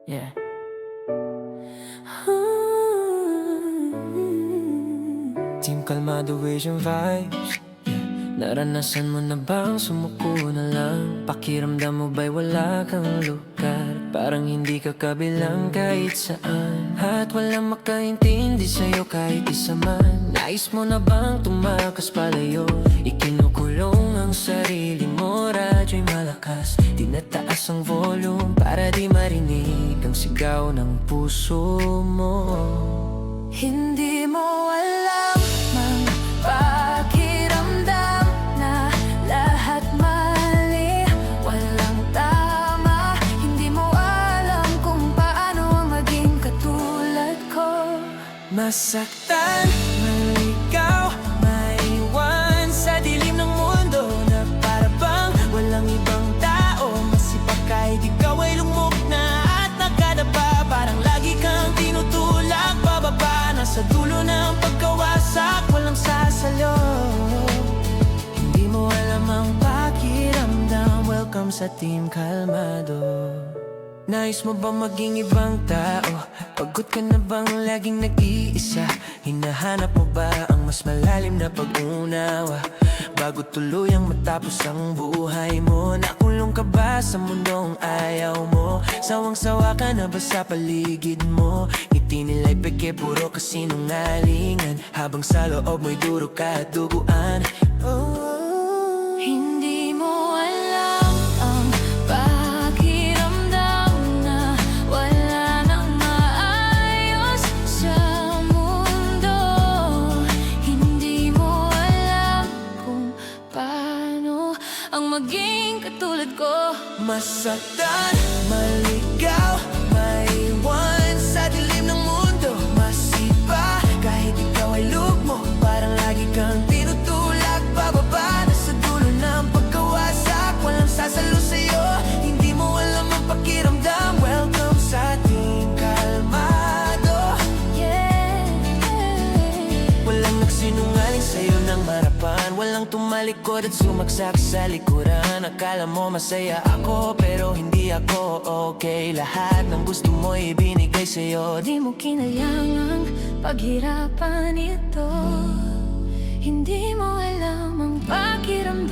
Yeah. Team Kalmado Asian vibes. Naranasan mo na bang sumuko na lang? Pakiramdam mo ba'y wala kang lugar? Parang hindi ka kabilang kahit saan, at walang makaintindi sa'yo kahit isa man. Nais mo na bang tumakas palayo? Ikinukulong ang sarili mo, radyo'y malakas. Tinataas ang volume para di marinig ang sigaw ng puso mo. Hindi mo alam mang pakiramdam na lahat mali, walang tama. Hindi mo alam kung paano maging katulad ko. Masaktan, maligaw, maiwan sa dilim ng mundo na para bang walang ibang tao. Masipag kahit ikaw ay lumugna at nakadapa, parang lagi kang tinutulak pababa. Sa dulo ng pagkawasak, walang sasalo. Hindi mo alam ang pakiramdam. Welcome sa Team Kalmado. Nais mo ba maging ibang tao? Pagod ka na bang laging nag-iisa? Hinahanap mo ba ang mas malalim na pag-unawa? Bago tuluyang matapos ang buhay mo, nakulong ka ba sa mundong ayaw mo? Sawang-sawa ka na ba sa paligid mo? Ngiti nila'y peke, puro kasinungalingan, habang sa loob mo'y durog ka at duguan. Hindi mo alam ang pakiramdam na wala nang maayos sa mundo. Hindi mo alam kung paano ang maging katulad ko. Masaktan, maligaw, maiwan sa dilim ng mundo. Masipa, kahit ikaw ay lugmo, parang lagi kang tinutulak pababa. Nasa dulo ng pagkawasak, walang sasalo sa'yo. Hindi mo alam ang pakiramdam. Welcome sa Team Kalmado. Yeah. Walang nagsinungaling sa'yo ng marapan, walang tumalikod at sumaksak sa likuran. Akala mo masaya ako pero hindi ako okay. Lahat ng gusto mo ibinigay sa'yo. Di mo kinalangang paghirapan ito. Hindi mo alam ang pakiramdam